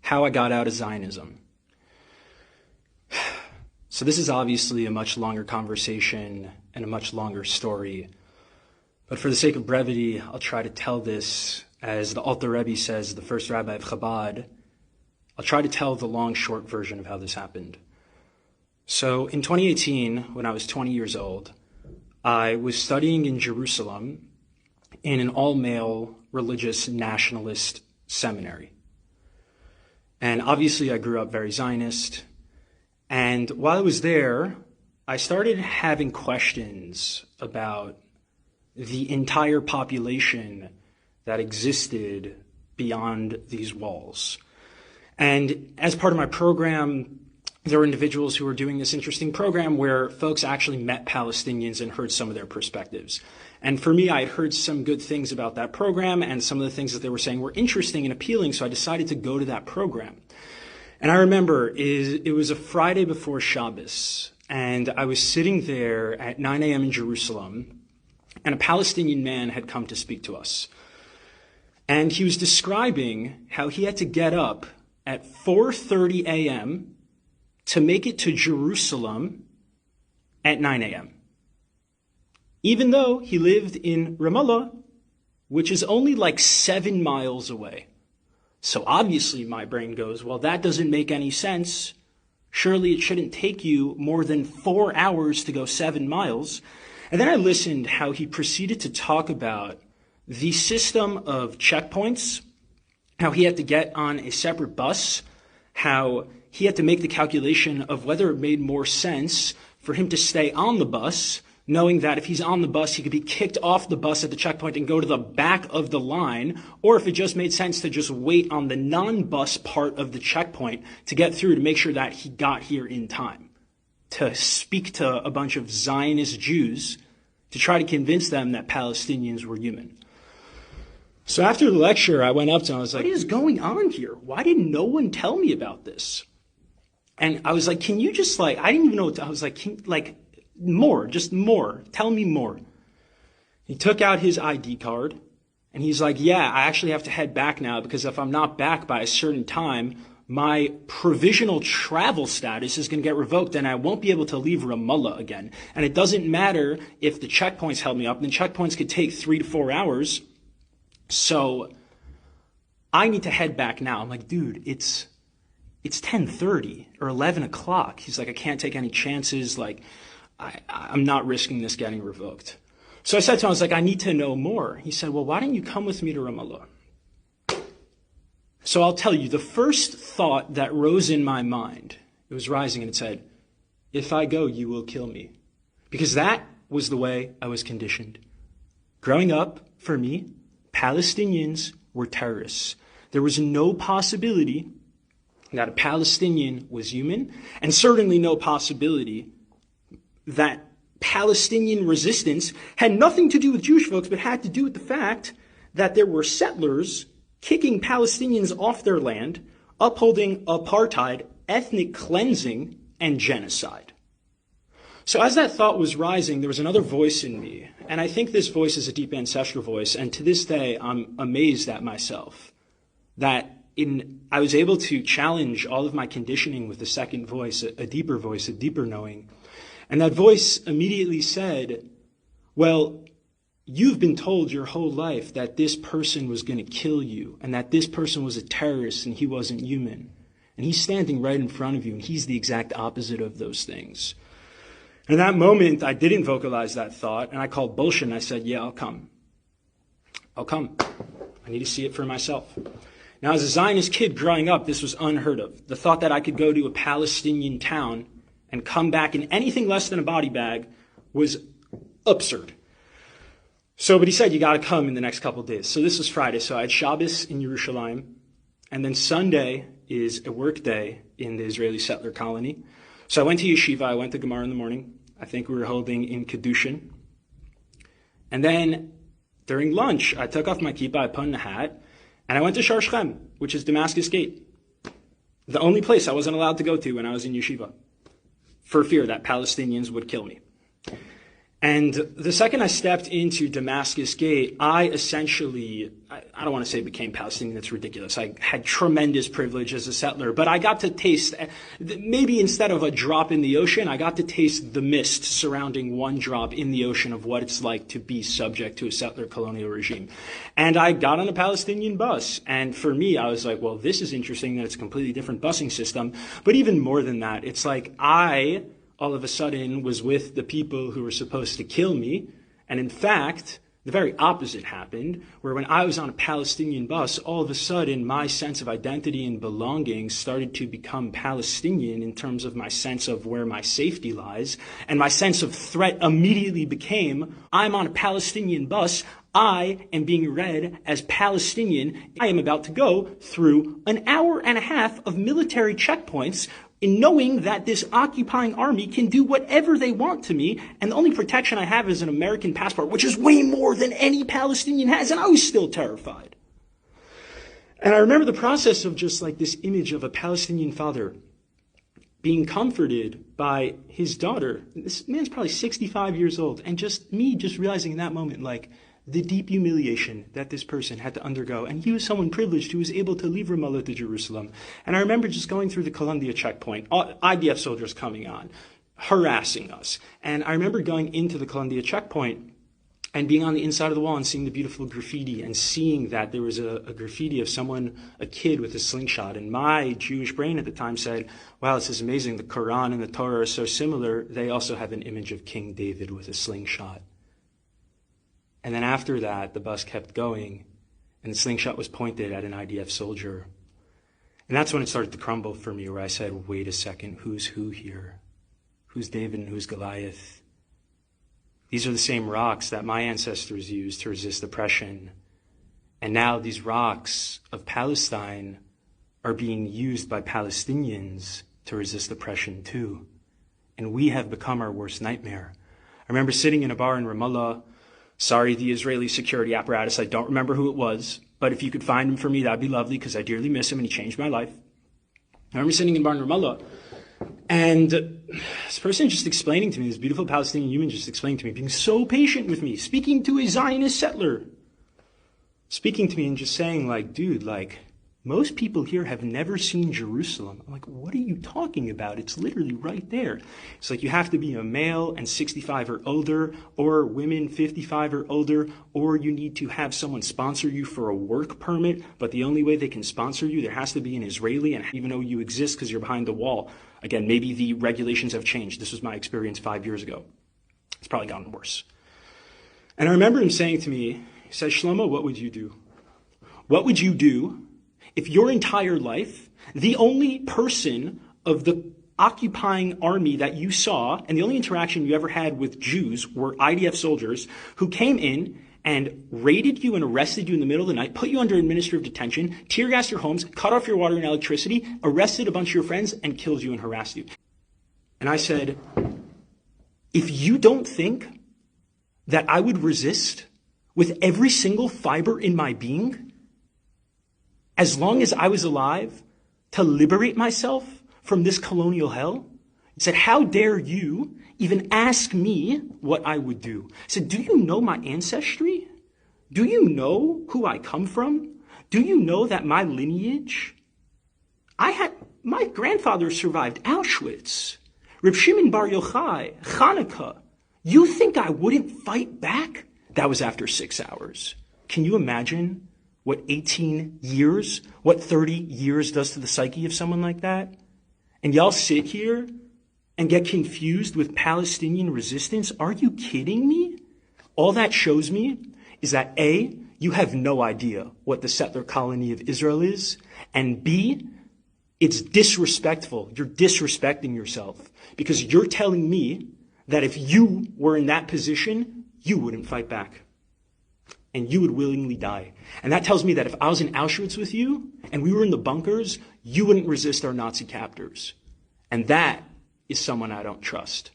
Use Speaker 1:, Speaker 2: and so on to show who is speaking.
Speaker 1: how I got out of Zionism. So this is obviously a much longer conversation and a much longer story. But for the sake of brevity, I'll try to tell this, as the Alter Rebbe says, the first rabbi of Chabad. I'll try to tell the long, short version of how this happened. So in 2018, when I was 20 years old, I was studying in Jerusalem in an all-male religious nationalist seminary. And obviously I grew up very Zionist. And while I was there, I started having questions about the entire population that existed beyond these walls. And as part of my program, there were individuals who were doing this interesting program where folks actually met Palestinians and heard some of their perspectives. And for me, I had heard some good things about that program, and some of the things that they were saying were interesting and appealing, so I decided to go to that program. And I remember it was a Friday before Shabbos, and I was sitting there at 9 a.m. in Jerusalem, and a Palestinian man had come to speak to us. And he was describing how he had to get up at 4:30 a.m. to make it to Jerusalem at 9 a.m. Even though he lived in Ramallah, which is only like 7 miles away. So obviously my brain goes, well, that doesn't make any sense. Surely it shouldn't take you more than 4 hours to go 7 miles. And then I listened how he proceeded to talk about the system of checkpoints, how he had to get on a separate bus, how he had to make the calculation of whether it made more sense for him to stay on the bus, knowing that if he's on the bus, he could be kicked off the bus at the checkpoint and go to the back of the line, or if it just made sense to just wait on the non-bus part of the checkpoint to get through to make sure that he got here in time, to speak to a bunch of Zionist Jews to try to convince them that Palestinians were human. So after the lecture, I went up to him, I was like, what is going on here? Why didn't no one tell me about this? And I was like, can you just I didn't even know what to, I was like, more, just more, tell me more. He took out his ID card and he's like, yeah, I actually have to head back now because if I'm not back by a certain time, my provisional travel status is going to get revoked and I won't be able to leave Ramallah again. And it doesn't matter if the checkpoints held me up, and the checkpoints could take 3 to 4 hours. So I need to head back now. I'm like, dude, it's 10:30 or 11 o'clock. He's like, I can't take any chances. I'm not risking this getting revoked. So I said to him, I was like, I need to know more. He said, well, why don't you come with me to Ramallah? So I'll tell you, the first thought that rose in my mind, it was rising and it said, if I go, you will kill me. Because that was the way I was conditioned. Growing up, for me, Palestinians were terrorists. There was no possibility that a Palestinian was human, and certainly no possibility that Palestinian resistance had nothing to do with Jewish folks, but had to do with the fact that there were settlers kicking Palestinians off their land, upholding apartheid, ethnic cleansing, and genocide. So as that thought was rising, there was another voice in me, and I think this voice is a deep ancestral voice, and to this day, I'm amazed at myself that I was able to challenge all of my conditioning with the second voice, a deeper voice, a deeper knowing. And that voice immediately said, well, you've been told your whole life that this person was going to kill you and that this person was a terrorist and he wasn't human. And he's standing right in front of you and he's the exact opposite of those things. In that moment, I didn't vocalize that thought and I called bullshit and I said, yeah, I'll come. I'll come. I need to see it for myself. Now, as a Zionist kid growing up, this was unheard of. The thought that I could go to a Palestinian town and come back in anything less than a body bag was absurd. But he said, you got to come in the next couple of days. So this was Friday. So I had Shabbos in Yerushalayim. And then Sunday is a work day in the Israeli settler colony. So I went to yeshiva. I went to Gemara in the morning. I think we were holding in Kedushin. And then during lunch, I took off my kippah, I put on a hat, and I went to Shar Shechem, which is Damascus Gate. The only place I wasn't allowed to go to when I was in yeshiva, for fear that Palestinians would kill me. And the second I stepped into Damascus Gate, I essentially, I don't want to say became Palestinian, that's ridiculous. I had tremendous privilege as a settler, but I got to taste, maybe instead of a drop in the ocean, I got to taste the mist surrounding one drop in the ocean of what it's like to be subject to a settler colonial regime. And I got on a Palestinian bus, and for me, I was like, well, this is interesting that it's a completely different busing system. But even more than that, it's like all of a sudden was with the people who were supposed to kill me. And in fact, the very opposite happened, where when I was on a Palestinian bus, all of a sudden my sense of identity and belonging started to become Palestinian in terms of my sense of where my safety lies. And my sense of threat immediately became, I'm on a Palestinian bus, I am being read as Palestinian. I am about to go through an hour and a half of military checkpoints in knowing that this occupying army can do whatever they want to me, and the only protection I have is an American passport, which is way more than any Palestinian has, and I was still terrified. And I remember the process of just like this image of a Palestinian father being comforted by his daughter. This man's probably 65 years old, and just me just realizing in that moment, like, the deep humiliation that this person had to undergo. And he was someone privileged who was able to leave Ramallah to Jerusalem. And I remember just going through the Columbia checkpoint, IDF soldiers coming on, harassing us. And I remember going into the Columbia checkpoint and being on the inside of the wall and seeing the beautiful graffiti and seeing that there was a graffiti of someone, a kid with a slingshot. And my Jewish brain at the time said, wow, this is amazing. The Quran and the Torah are so similar. They also have an image of King David with a slingshot. And then after that, the bus kept going, and the slingshot was pointed at an IDF soldier. And that's when it started to crumble for me, where I said, wait a second, who's who here? Who's David and who's Goliath? These are the same rocks that my ancestors used to resist oppression. And now these rocks of Palestine are being used by Palestinians to resist oppression too. And we have become our worst nightmare. I remember sitting in a bar in Ramallah. Sorry, the Israeli security apparatus, I don't remember who it was, but if you could find him for me, that'd be lovely, because I dearly miss him and he changed my life. I remember sitting in a bar in Ramallah, and this person just explaining to me, this beautiful Palestinian human just explaining to me, being so patient with me, speaking to a Zionist settler, speaking to me and just saying, like, dude, like, most people here have never seen Jerusalem. I'm like, what are you talking about? It's literally right there. It's like you have to be a male and 65 or older, or women 55 or older, or you need to have someone sponsor you for a work permit. But the only way they can sponsor you, there has to be an Israeli, and even though you exist because you're behind the wall. Again, maybe the regulations have changed. This was my experience 5 years ago. It's probably gotten worse. And I remember him saying to me, he says, Shlomo, what would you do? What would you do if your entire life, the only person of the occupying army that you saw, and the only interaction you ever had with Jews were IDF soldiers who came in and raided you and arrested you in the middle of the night, put you under administrative detention, tear gassed your homes, cut off your water and electricity, arrested a bunch of your friends, and killed you and harassed you? And I said, if you don't think that I would resist with every single fiber in my being, as long as I was alive, to liberate myself from this colonial hell? He said, how dare you even ask me what I would do? I said, do you know my ancestry? Do you know who I come from? Do you know that my lineage? My grandfather survived Auschwitz, Reb Shimon Bar Yochai, Hanukkah. You think I wouldn't fight back? That was after 6 hours. Can you imagine what 18 years, what 30 years does to the psyche of someone like that? And y'all sit here and get confused with Palestinian resistance? Are you kidding me? All that shows me is that A, you have no idea what the settler colony of Israel is, and B, it's disrespectful. You're disrespecting yourself because you're telling me that if you were in that position, you wouldn't fight back. And you would willingly die. And that tells me that if I was in Auschwitz with you and we were in the bunkers, you wouldn't resist our Nazi captors. And that is someone I don't trust.